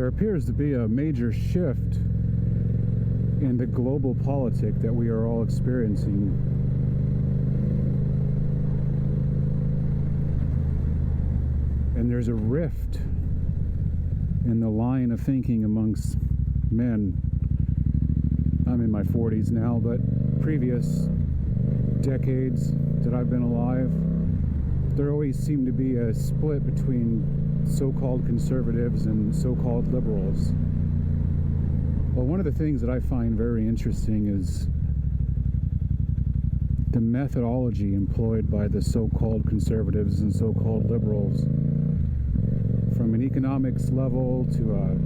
appears to be a major shift in the global politic that we are all experiencing. And there's a rift in the line of thinking amongst men. I'm in my 40s now, but previous decades that I've been alive, there always seemed to be a split between so-called conservatives and so-called liberals. Well, one of the things that I find very interesting is the methodology employed by the so-called conservatives and so-called liberals, from an economics level to a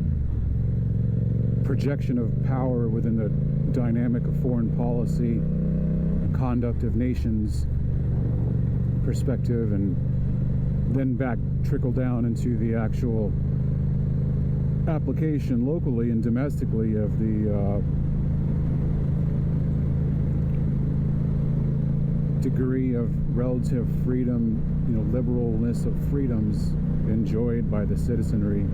projection of power within the dynamic of foreign policy, conduct of nations perspective, and then back trickle down into the actual application locally and domestically of the degree of relative freedom, liberalness of freedoms enjoyed by the citizenry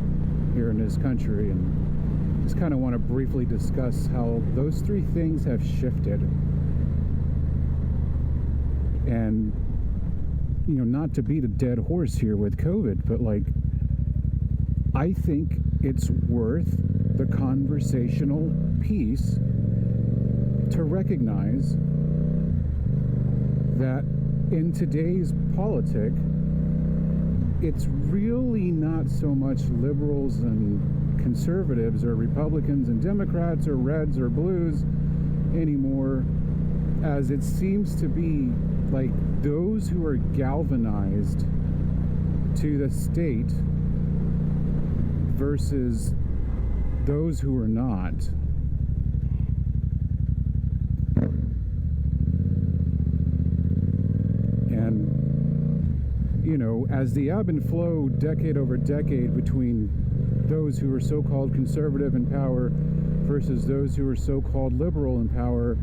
here in this country. And just kind of want to briefly discuss how those three things have shifted. And not to beat a dead horse here with COVID, but I think it's worth the conversational piece to recognize that in today's politic, it's really not so much liberals and conservatives or Republicans and Democrats or reds or blues anymore, as it seems to be those who are galvanized to the state versus those who are not. And as the ebb and flow decade over decade between those who are so-called conservative in power versus those who are so-called liberal in power,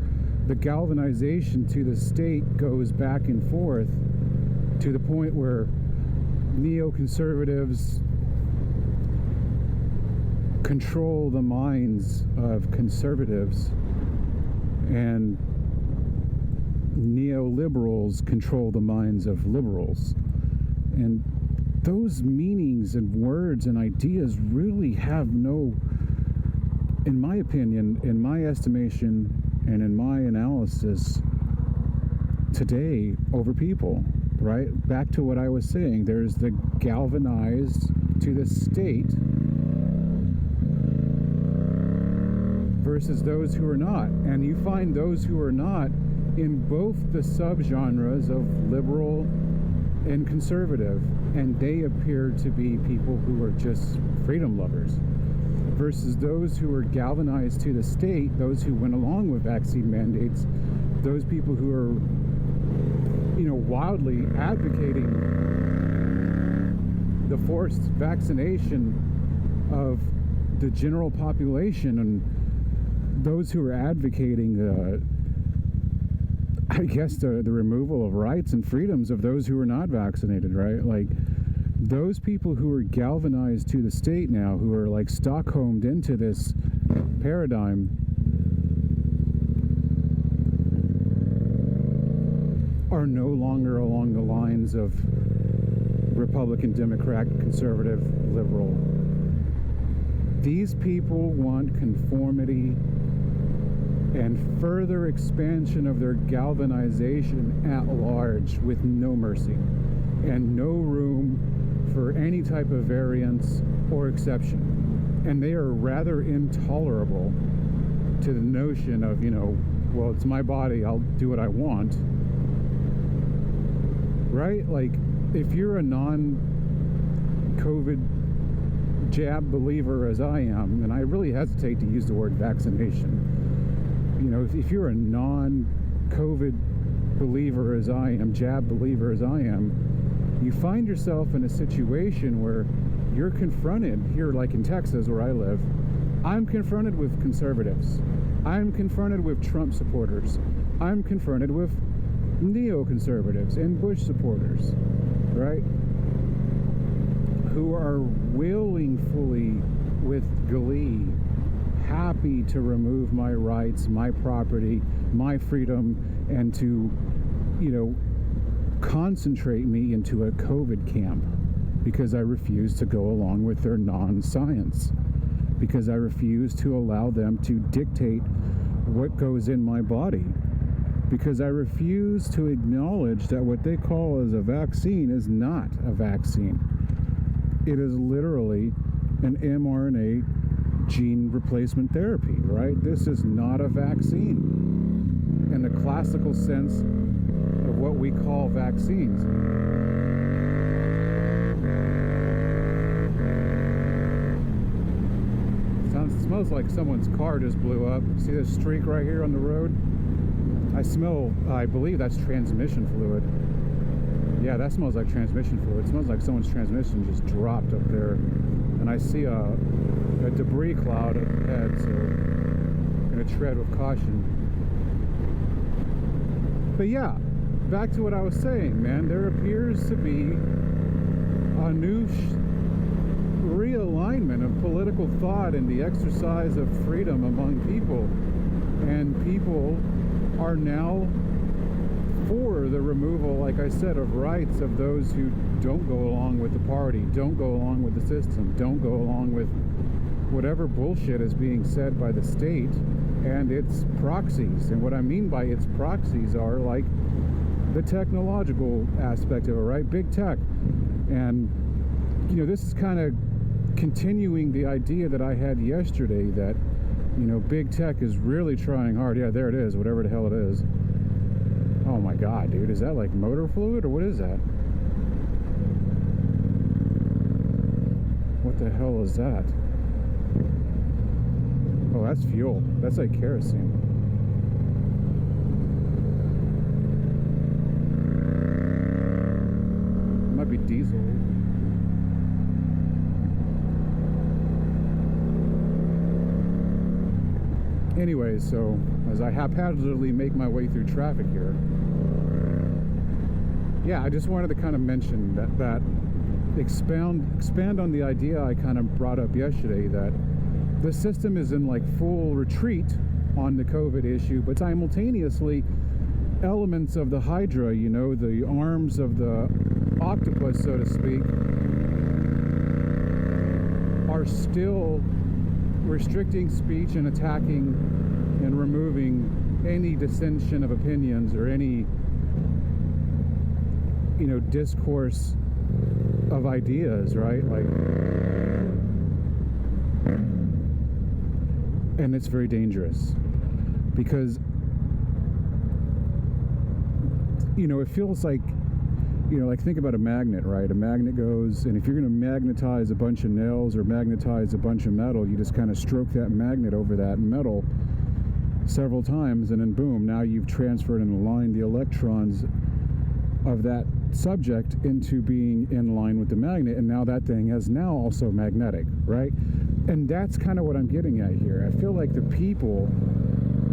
the galvanization to the state goes back and forth to the point where neoconservatives control the minds of conservatives and neoliberals control the minds of liberals. And those meanings and words and ideas really have no, in my opinion, in my estimation, and in my analysis today over people, right? Back to what I was saying, there's the galvanized to the state versus those who are not. And you find those who are not in both the subgenres of liberal and conservative, and they appear to be people who are just freedom lovers, versus those who are galvanized to the state, those who went along with vaccine mandates, those people who are, wildly advocating the forced vaccination of the general population, and those who are advocating the removal of rights and freedoms of those who are not vaccinated, right? Those people who are galvanized to the state now, who are stockholmed into this paradigm, are no longer along the lines of Republican, Democrat, conservative, liberal. These people want conformity and further expansion of their galvanization at large with no mercy and no room for any type of variance or exception. And they are rather intolerable to the notion of, well, it's my body, I'll do what I want. Right? If you're a non-COVID jab believer as I am, and I really hesitate to use the word vaccination, if you're a non-COVID believer as I am, jab believer as I am, you find yourself in a situation where you're confronted here, in Texas where I live. I'm confronted with conservatives. I'm confronted with Trump supporters. I'm confronted with neoconservatives and Bush supporters, right? Who are willfully with glee, happy to remove my rights, my property, my freedom, and to, concentrate me into a COVID camp because I refuse to go along with their non-science, because I refuse to allow them to dictate what goes in my body, because I refuse to acknowledge that what they call as a vaccine is not a vaccine. It is literally an mRNA gene replacement therapy, right? This is not a vaccine in the classical sense of what we call vaccines. Smells like someone's car just blew up. See this streak right here on the road? I believe that's transmission fluid. Yeah, that smells like transmission fluid. It smells like someone's transmission just dropped up there. And I see a debris cloud ahead, so I'm gonna tread with caution. But yeah, back to what I was saying, man. There appears to be a new realignment of political thought and the exercise of freedom among people, and people are now for the removal, like I said, of rights of those who don't go along with the party, don't go along with the system, don't go along with whatever bullshit is being said by the state and its proxies. And what I mean by its proxies are like the technological aspect of it, right? Big tech. And this is kind of continuing the idea that I had yesterday that, big tech is really trying hard. Yeah, there it is, whatever the hell it is. Oh my God, dude, is that like motor fluid or what is that? What the hell is that? Oh, that's fuel. That's like kerosene. It might be diesel. Anyway, so as I haphazardly make my way through traffic here, yeah, I just wanted to kind of mention that expand on the idea I kind of brought up yesterday, that the system is in like full retreat on the COVID issue, but simultaneously elements of the Hydra, the arms of the octopus, so to speak, are still restricting speech and attacking and removing any dissension of opinions or any, discourse of ideas, right? And it's very dangerous because, it feels like, think about a magnet, right? A magnet goes, and if you're going to magnetize a bunch of nails or magnetize a bunch of metal, you just kind of stroke that magnet over that metal several times, and then boom, now you've transferred and aligned the electrons of that subject into being in line with the magnet, and now that thing is now also magnetic, right? And that's kind of what I'm getting at here. I feel like the people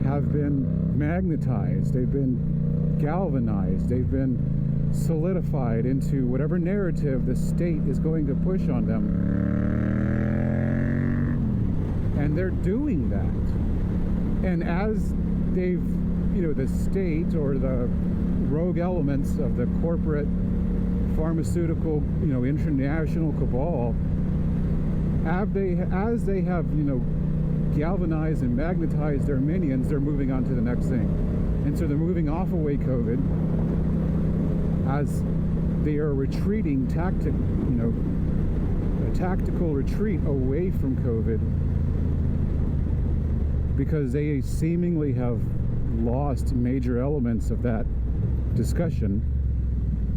have been magnetized, they've been galvanized, they've been solidified into whatever narrative the state is going to push on them. And they're doing that. And as they've, the state or the rogue elements of the corporate pharmaceutical, international cabal, as they have, galvanized and magnetized their minions, they're moving on to the next thing. And so they're moving off away COVID as they are retreating a tactical retreat away from COVID, because they seemingly have lost major elements of that discussion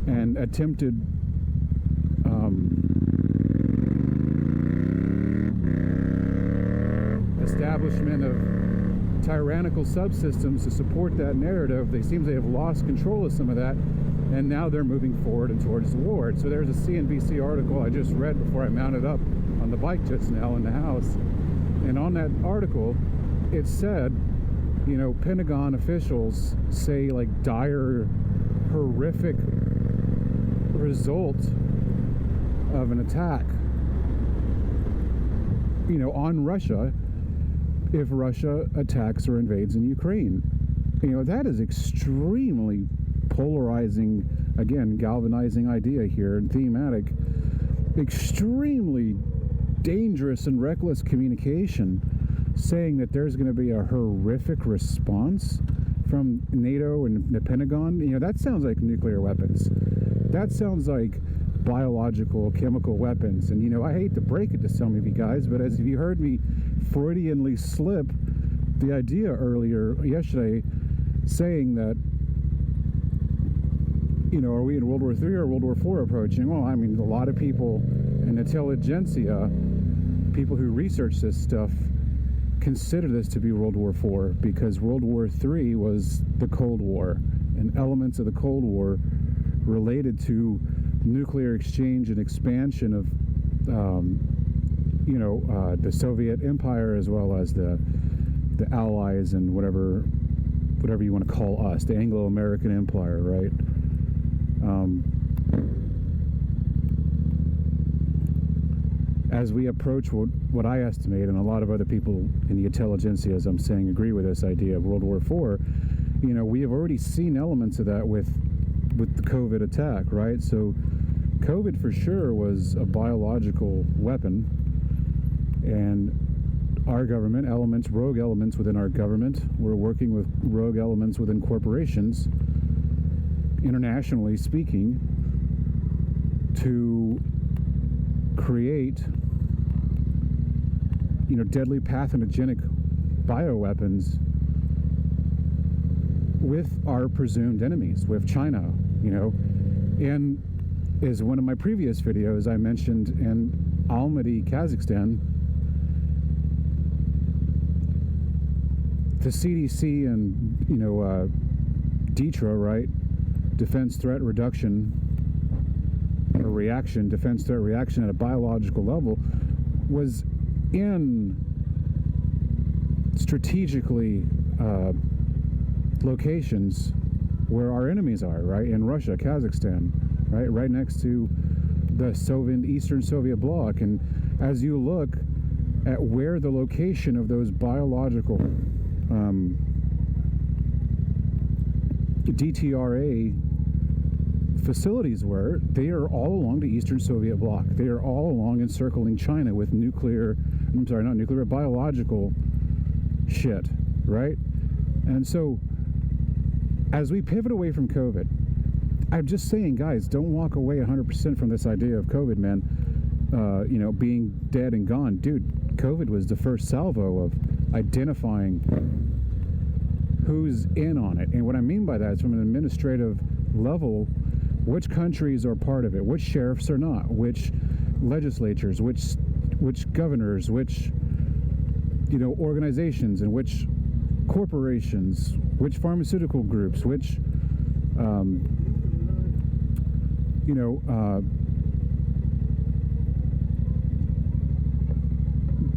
and attempted establishment of tyrannical subsystems to support that narrative. They seem they have lost control of some of that, and now they're moving forward and towards the war. So there's a CNBC article I just read before I mounted up on the bike just now in the house, and on that article it said, Pentagon officials say like dire, horrific result of an attack on Russia if Russia attacks or invades in Ukraine. That is extremely polarizing, again, galvanizing idea here, and thematic, extremely dangerous and reckless communication, saying that there's going to be a horrific response from NATO and the Pentagon. That sounds like nuclear weapons. That sounds like biological, chemical weapons. And, I hate to break it to some of you guys, but as you heard me Freudianly slip the idea earlier yesterday, saying that, are we in World War III or World War IV approaching? Well, I mean, a lot of people in intelligentsia, people who research this stuff, consider this to be World War IV, because World War III was the Cold War, and elements of the Cold War related to nuclear exchange and expansion of the Soviet Empire, as well as the Allies and whatever you want to call us, the Anglo-American Empire, right? As we approach what I estimate, and a lot of other people in the intelligentsia, as I'm saying, agree with this idea of World War IV, we have already seen elements of that with the COVID attack, right? So COVID for sure was a biological weapon, and our government, rogue elements within our government, we're working with rogue elements within corporations, internationally speaking, to create deadly pathogenic bioweapons with our presumed enemies, with China, and as one of my previous videos I mentioned, in Almaty, Kazakhstan, the CDC and DTRA, right, defense threat reduction or reaction, defense threat reaction at a biological level, was in strategically locations where our enemies are, right? In Russia, Kazakhstan, right next to the Eastern Soviet bloc. And as you look at where the location of those biological DTRA facilities were, they are all along the Eastern Soviet bloc. They are all along encircling China with biological shit, right? And so, as we pivot away from COVID, I'm just saying, guys, don't walk away 100% from this idea of COVID, man, being dead and gone. Dude, COVID was the first salvo of identifying who's in on it. And what I mean by that is, from an administrative level, which countries are part of it, which sheriffs are not, which legislatures, which governors, which organizations, and which corporations, which pharmaceutical groups, which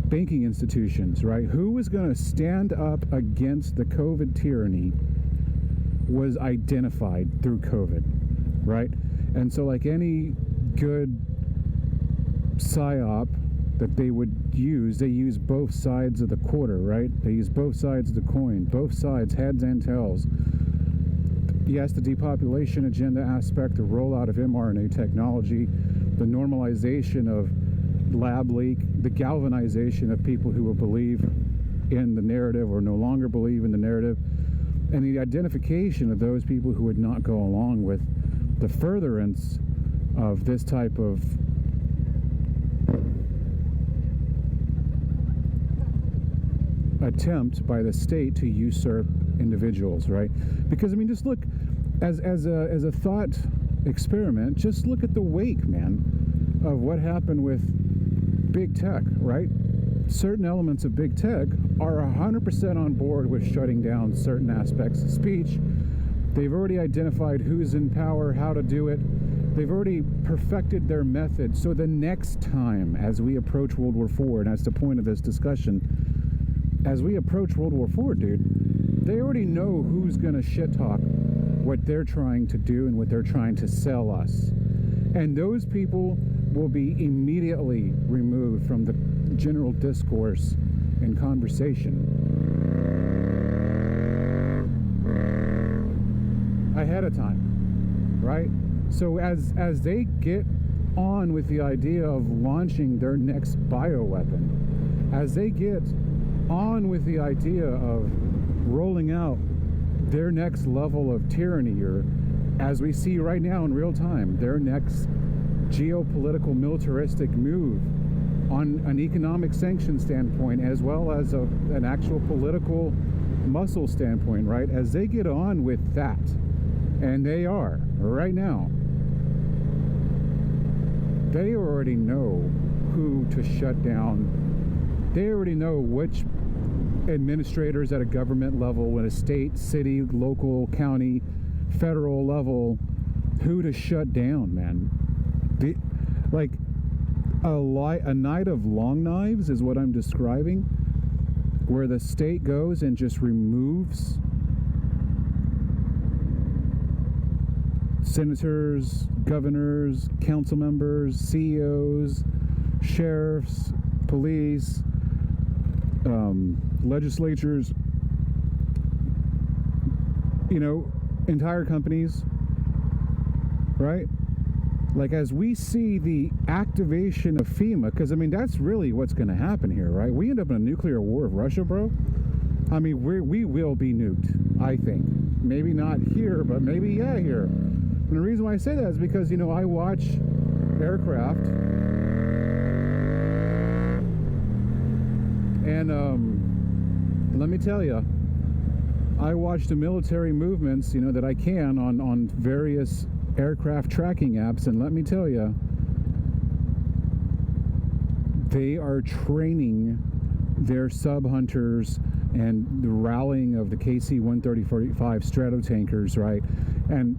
banking institutions, right? Who was going to stand up against the COVID tyranny was identified through COVID, right? And so, like any good psyop that they would use, they use both sides of the quarter, right? They use both sides of the coin, both sides, heads and tails. Yes, the depopulation agenda aspect, the rollout of mRNA technology, the normalization of lab leak, the galvanization of people who will believe in the narrative or no longer believe in the narrative, and the identification of those people who would not go along with the furtherance of this type of attempt by the state to usurp individuals, right? Because, I mean, just look, as a thought experiment, just look at the wake, man, of what happened with big tech, right? Certain elements of big tech are 100% on board with shutting down certain aspects of speech. They've already identified who's in power, how to do it. They've already perfected their method. So the next time, as we approach World War IV, and that's the point of this discussion, as we approach World War IV, dude, they already know who's going to shit talk what they're trying to do and what they're trying to sell us. And those people will be immediately removed from the general discourse and conversation ahead of time, right? So as they get on with the idea of launching their next bioweapon, as they get on with the idea of rolling out their next level of tyranny, or as we see right now in real time, their next geopolitical militaristic move on an economic sanction standpoint, as well as an actual political muscle standpoint, right? As they get on with that, and they are right now, they already know who to shut down. They already know which administrators at a government level, at a state, city, local, county, federal level, who to shut down, man. Like a night of long knives is what I'm describing, where the state goes and just removes senators, governors, council members, CEOs, sheriffs, police, legislatures, entire companies, right? Like, as we see the activation of FEMA, because, that's really what's going to happen here, right? We end up in a nuclear war with Russia, bro. We will be nuked, I think. Maybe not here, but maybe, yeah, here. And the reason why I say that is because, I watch aircraft, and let me tell you, I watch the military movements, that I can on various aircraft tracking apps, and let me tell you, they are training their sub-hunters and the rallying of the KC-135 Stratotankers, right? And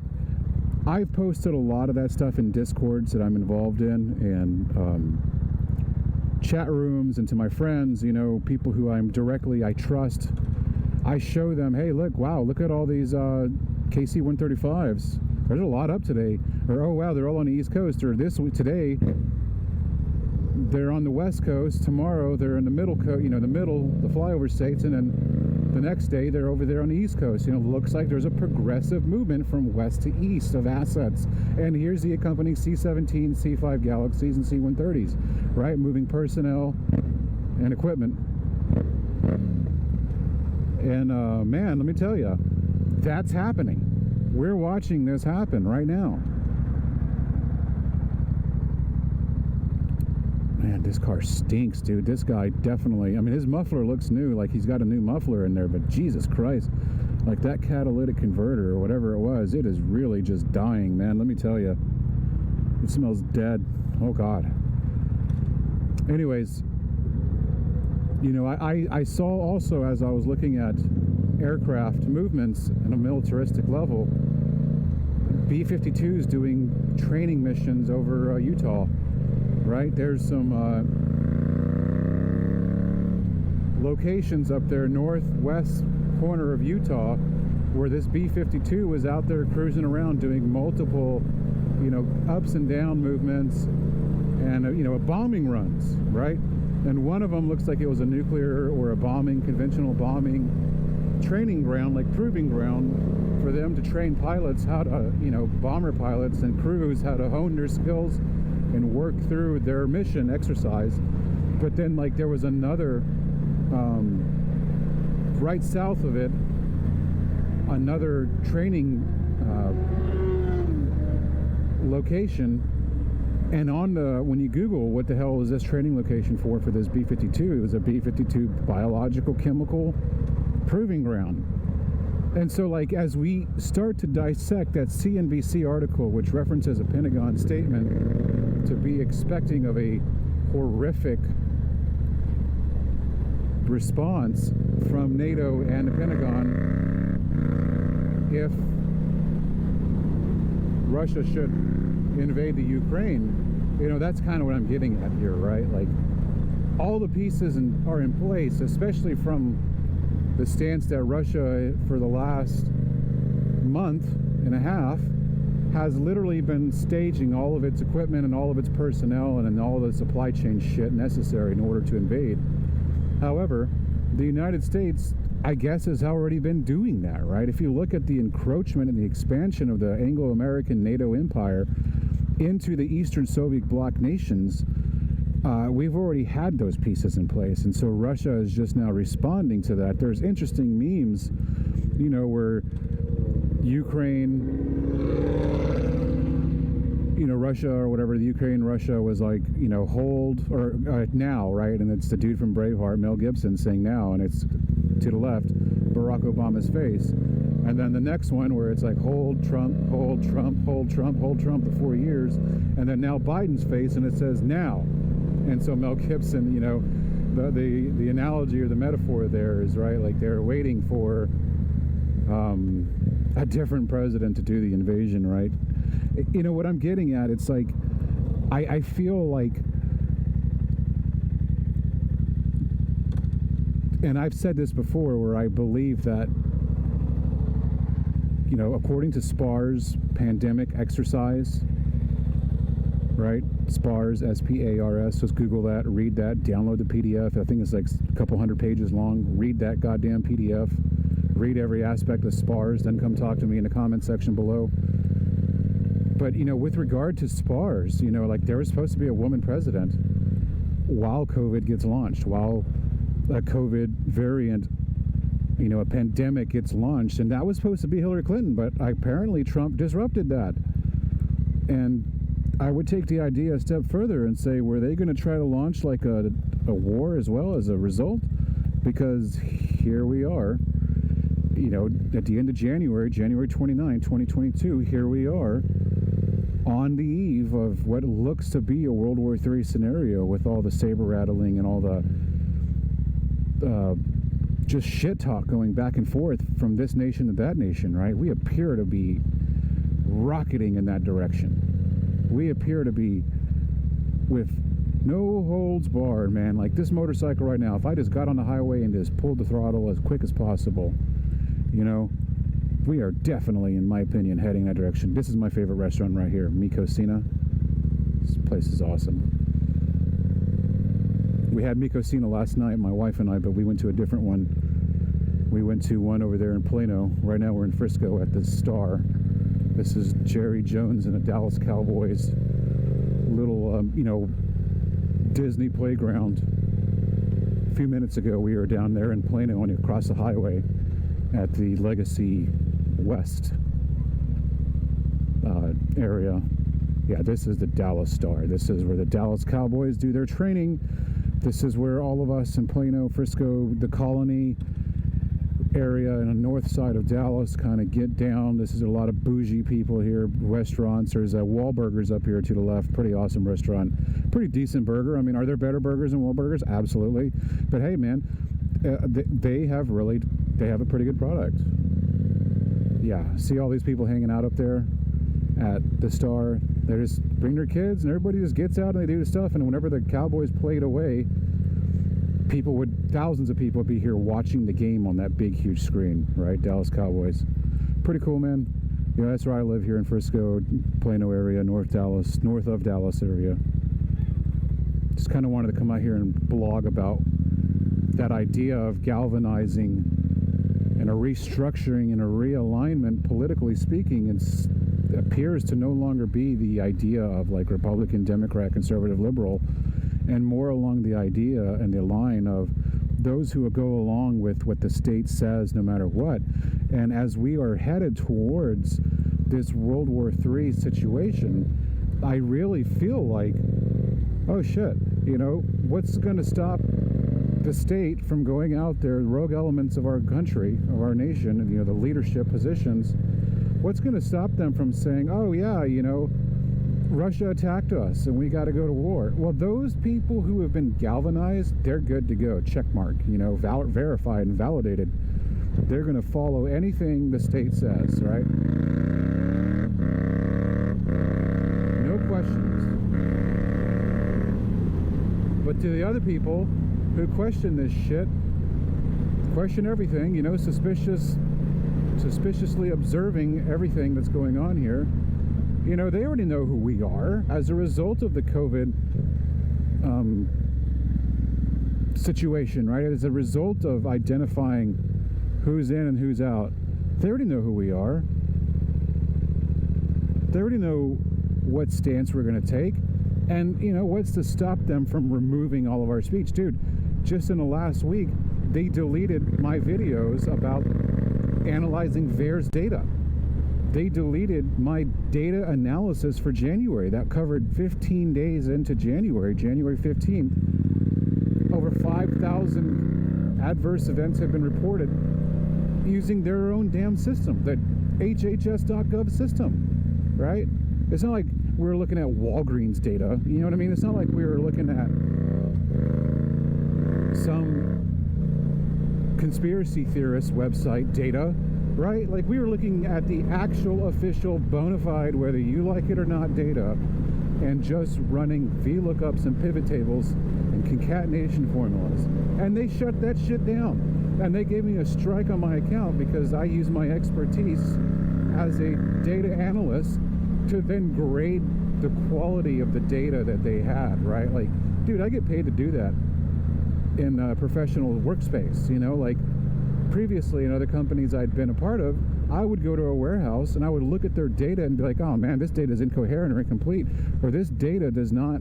I've posted a lot of that stuff in Discords that I'm involved in, and chat rooms, and to my friends, people who I trust. I show them, hey, look at all these KC-135s. There's a lot up today. Or, oh wow, they're all on the East Coast. Or today they're on the West Coast. Tomorrow they're in the middle coast, the flyover states, and then the next day they're over there on the East Coast. Looks like there's a progressive movement from west to east of assets. And here's the accompanying C-17, C-5 Galaxies, and C-130s, right? Moving personnel and equipment. And man, let me tell you, that's happening. We're watching this happen right now. Man, this car stinks, dude. This guy definitely, his muffler looks new, like he's got a new muffler in there, but Jesus Christ, like that catalytic converter or whatever it was, it is really just dying, man. Let me tell you, it smells dead. Oh God. Anyways, I saw also, as I was looking at aircraft movements on a militaristic level, B-52s doing training missions over Utah, right? There's some locations up there northwest corner of Utah where this B-52 was out there cruising around doing multiple, ups and down movements and, bombing runs, right? And one of them looks like it was a nuclear or a conventional bombing training ground, like proving ground for them to train pilots how to, bomber pilots and crews how to hone their skills and work through their mission exercise. But then, like, there was another, right south of it, another training location. And when you Google what the hell was this training location for this B-52, it was a B-52 biological chemical proving ground. And so, like, as we start to dissect that CNBC article, which references a Pentagon statement to be expecting of a horrific response from NATO and the Pentagon if Russia should invade the Ukraine, that's kind of what I'm getting at here, right? Like, all the pieces are in place, especially from the stance that Russia, for the last month and a half, has literally been staging all of its equipment and all of its personnel and all of the supply chain shit necessary in order to invade. However, the United States, I guess, has already been doing that, right? If you look at the encroachment and the expansion of the Anglo-American NATO empire into the Eastern Soviet bloc nations, we've already had those pieces in place. And so Russia is just now responding to that. There's interesting memes, you know, where Ukraine, you know, Russia or whatever, the Ukraine, Russia was like, you know, hold, or now, right? And it's the dude from Braveheart, Mel Gibson, saying now, and it's to the left, Barack Obama's face. And then the next one where it's like hold Trump, hold Trump, hold Trump, hold Trump, the 4 years. And then now Biden's face, and it says now. And so Mel Gibson, you know, the analogy or the metaphor there is, right, like they're waiting for a different president to do the invasion, right? You know what I'm getting at? It's like I feel like, and I've said this before, where I believe that, you know, according to SPARS pandemic exercise, right? SPARS, S-P-A-R-S. Just Google that, read that, download the PDF. I think it's like a couple hundred pages long. Read that goddamn PDF. Read every aspect of SPARS. Then come talk to me in the comment section below. But, you know, with regard to SPARS, you know, like there was supposed to be a woman president while COVID gets launched, while a COVID variant, you know, a pandemic gets launched. And that was supposed to be Hillary Clinton, but apparently Trump disrupted that. And I would take the idea a step further and say, were they going to try to launch like a war as well as a result? Because here we are, you know, at the end of January 29, 2022, here we are on the eve of what looks to be a World War III scenario, with all the saber rattling and all the just shit talk going back and forth from this nation to that nation, right? We appear to be rocketing in that direction. We appear to be with no holds barred, man. Like this motorcycle right now, if I just got on the highway and just pulled the throttle as quick as possible, you know, we are definitely, in my opinion, heading that direction. This is my favorite restaurant right here, Mikosina. This place is awesome. We had Mikosina last night, my wife and I, but we went to a different one. We went to one over there in Plano. Right now we're in Frisco at the Star. This is Jerry Jones and the Dallas Cowboys little, you know, Disney playground. A few minutes ago, we were down there in Plano and across the highway at the Legacy West area. Yeah, this is the Dallas Star. This is where the Dallas Cowboys do their training. This is where all of us in Plano, Frisco, the Colony area and the north side of Dallas kind of get down. This is a lot of bougie people here, restaurants. There's Wahlburgers up here to the left, pretty awesome restaurant, pretty decent burger. I mean, are there better burgers than Wahlburgers? Absolutely. But hey, man, they have a pretty good product. Yeah, see all these people hanging out up there at the Star. They just bring their kids and everybody just gets out and they do the stuff. And whenever the Cowboys played away, thousands of people would be here watching the game on that big, huge screen, right? Dallas Cowboys. Pretty cool, man. Yeah, that's where I live here in Frisco, Plano area, north of Dallas area. Just kind of wanted to come out here and blog about that idea of galvanizing and a restructuring and a realignment, politically speaking. It appears to no longer be the idea of like Republican, Democrat, conservative, liberal, and more along the idea and the line of those who will go along with what the state says no matter what. And as we are headed towards this World War III situation, I really feel like, oh shit, you know, what's going to stop the state from going out there, rogue elements of our country, of our nation, and, you know, the leadership positions, what's going to stop them from saying, oh yeah, you know, Russia attacked us and we got to go to war? Well, those people who have been galvanized, they're good to go. Check mark, you know, verified and validated. They're going to follow anything the state says, right? No questions. But to the other people who question this shit, question everything, you know, suspiciously observing everything that's going on here, You know, they already know who we are as a result of the COVID situation, right? As a result of identifying who's in and who's out. They already know who we are. They already know what stance we're going to take. And, you know, what's to stop them from removing all of our speech? Dude, just in the last week, they deleted my videos about analyzing VAERS data. They deleted my data analysis for January. That covered 15 days into January, January 15th. Over 5,000 adverse events have been reported using their own damn system, the HHS.gov system, right? It's not like we're looking at Walgreens data, you know what I mean? It's not like we were looking at some conspiracy theorist website data, right? Like, we were looking at the actual official bona fide, whether you like it or not, data, and just running VLOOKUPs and pivot tables and concatenation formulas. And they shut that shit down. And they gave me a strike on my account because I use my expertise as a data analyst to then grade the quality of the data that they had, right? Like, dude, I get paid to do that in a professional workspace, you know? Like, previously in other companies I'd been a part of, I would go to a warehouse and I would look at their data and be like, oh man, this data is incoherent or incomplete, or this data does not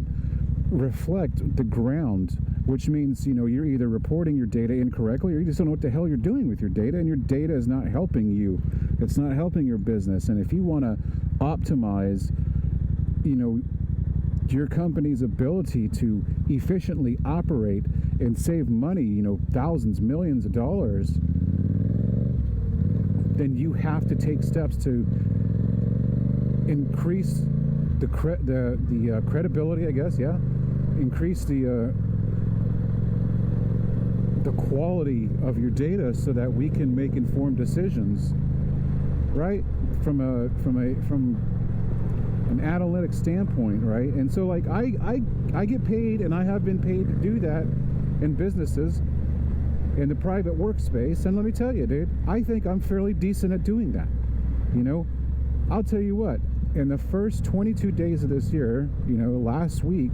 reflect the ground, which means, you know, you're either reporting your data incorrectly or you just don't know what the hell you're doing with your data, and your data is not helping you. It's not helping your business. And if you want to optimize, you know, your company's ability to efficiently operate and save money, you know, thousands, millions of dollars, then you have to take steps to increase the credibility, I guess, yeah, increase the quality of your data so that we can make informed decisions, right? From an analytic standpoint, right? And so, like, I get paid, and I have been paid to do that in businesses, in the private workspace, and let me tell you, dude, I think I'm fairly decent at doing that. You know, I'll tell you what, in the first 22 days of this year, you know, last week,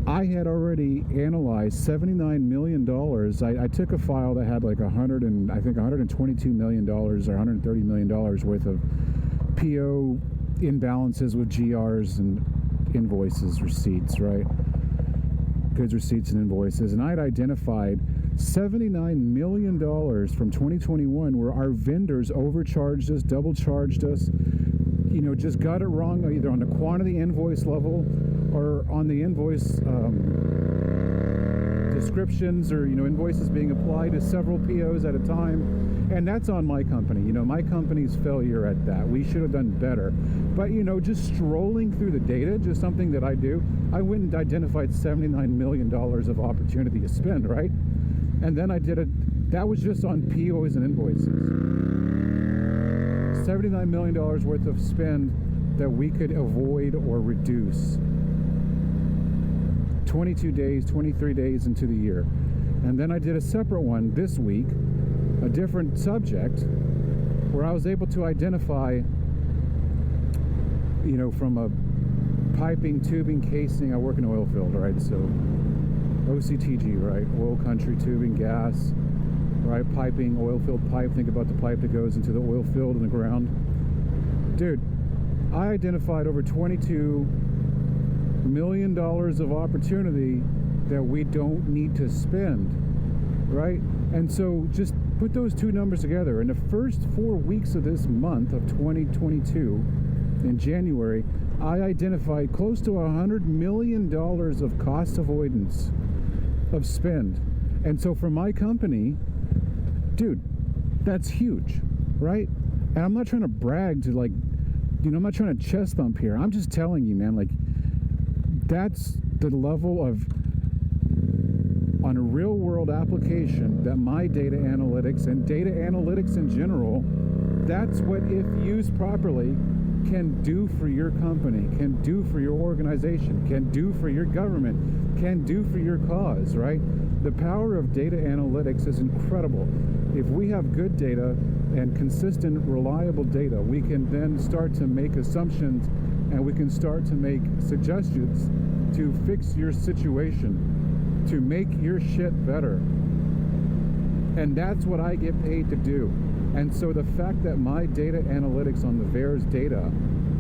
I had already analyzed $79 million. I took a file that had like $122 million or $130 million worth of PO imbalances with GRs and invoices, receipts, right? Goods, receipts, and invoices. And I had identified $79 million from 2021 where our vendors overcharged us, double charged us, you know, just got it wrong either on the quantity invoice level or on the invoice descriptions, or, you know, invoices being applied to several POs at a time. And that's on my company. You know, my company's failure at that. We should have done better. But, you know, just strolling through the data, just something that I do, I went and identified $79 million of opportunity to spend, right? And then I did it. That was just on POs and invoices. $79 million worth of spend that we could avoid or reduce. 22 days, 23 days into the year. And then I did a separate one this week, a different subject, where I was able to identify, you know, from a piping, tubing, casing. I work in an oil field, right? So OCTG, right? Oil country, tubing, gas, right? Piping, oil field pipe. Think about the pipe that goes into the oil field in the ground. Dude, I identified over $22 million of opportunity that we don't need to spend, right? And so just put those two numbers together. In the first 4 weeks of this month of 2022, in January, I identified close to $100 million of cost avoidance of spend. And so for my company, dude, that's huge, right? And I'm not trying to brag to, like, you know, I'm not trying to chest thump here. I'm just telling you, man, like, that's the level of, on a real world application, that my data analytics and data analytics in general, that's what, if used properly, can do for your company, can do for your organization, can do for your government, can do for your cause, right? The power of data analytics is incredible. If we have good data and consistent, reliable data, we can then start to make assumptions and we can start to make suggestions to fix your situation, to make your shit better. And that's what I get paid to do. And so the fact that my data analytics on the VAERS data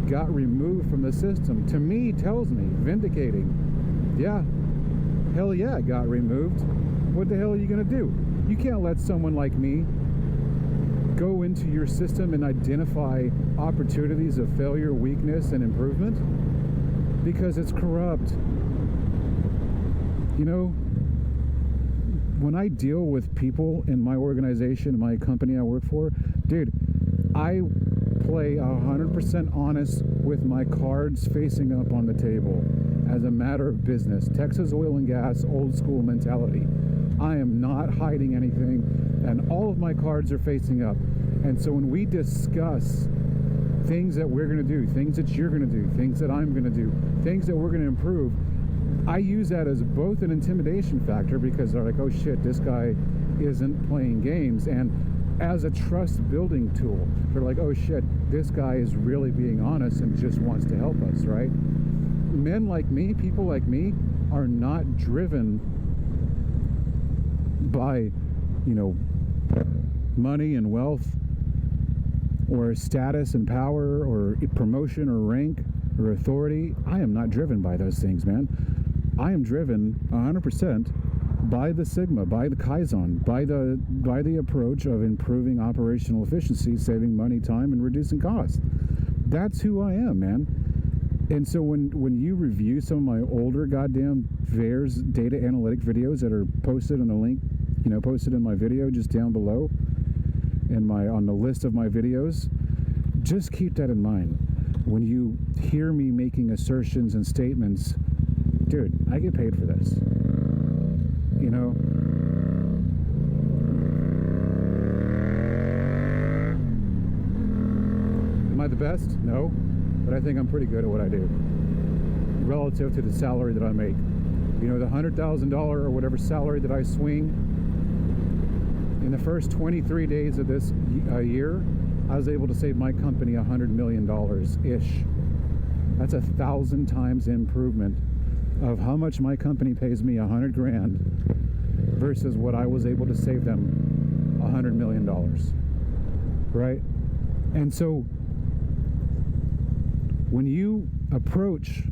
got removed from the system, to me, tells me, vindicating, yeah, hell yeah, it got removed. What the hell are you going to do? You can't let someone like me go into your system and identify opportunities of failure, weakness, and improvement, because it's corrupt. You know, when I deal with people in my organization, my company I work for, dude, I play 100% honest with my cards facing up on the table as a matter of business. Texas oil and gas, old school mentality. I am not hiding anything, and all of my cards are facing up. And so when we discuss things that we're going to do, things that you're going to do, things that I'm going to do, things that we're going to improve, I use that as both an intimidation factor, because they're like, oh shit, this guy isn't playing games, and as a trust building tool. They're like, oh shit, this guy is really being honest and just wants to help us, right? Men like me, people like me, are not driven by, you know, money and wealth or status and power or promotion or rank or authority. I am not driven by those things, man. I am driven 100% by the Sigma, by the Kaizen, by the approach of improving operational efficiency, saving money, time, and reducing costs. That's who I am, man. And so when you review some of my older goddamn VAERS data analytic videos that are posted on the link, you know, posted in my video just down below, on the list of my videos, just keep that in mind. When you hear me making assertions and statements, dude, I get paid for this. You know? Am I the best? No. But I think I'm pretty good at what I do relative to the salary that I make. You know, the $100,000 or whatever salary that I swing, in the first 23 days of this year, I was able to save my company $100 million-ish. That's 1,000 times improvement of how much my company pays me, $100 grand, versus what I was able to save them, $100 million, right? And so when you approach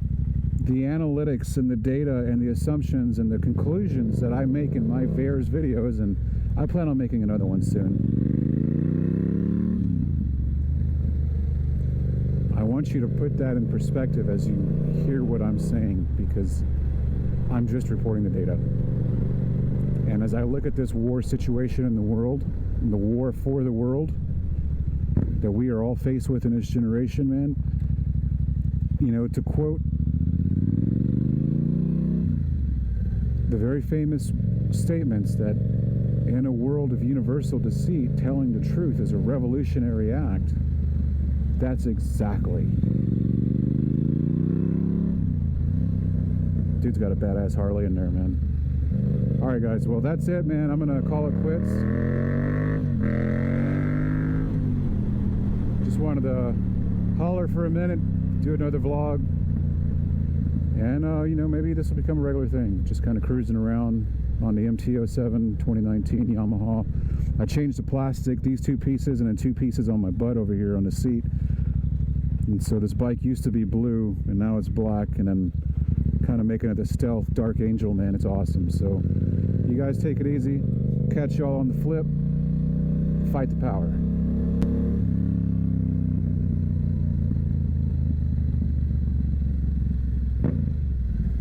the analytics and the data and the assumptions and the conclusions that I make in my VAERS videos, and I plan on making another one soon, I want you to put that in perspective as you hear what I'm saying, because I'm just reporting the data. And as I look at this war situation in the world, and the war for the world that we are all faced with in this generation, man, you know, to quote the very famous statements that in a world of universal deceit, telling the truth is a revolutionary act, that's exactly. Dude's got a badass Harley in there, man. All right, guys. Well, that's it, man. I'm going to call it quits. Just wanted to holler for a minute, do another vlog. And, you know, maybe this will become a regular thing. Just kind of cruising around on the MT-07 2019 Yamaha. I changed the plastic, these two pieces, and then two pieces on my butt over here on the seat. And so this bike used to be blue, and now it's black, and then kind of making it the stealth Dark Angel, man. It's awesome. So you guys take it easy. Catch y'all on the flip. Fight the power.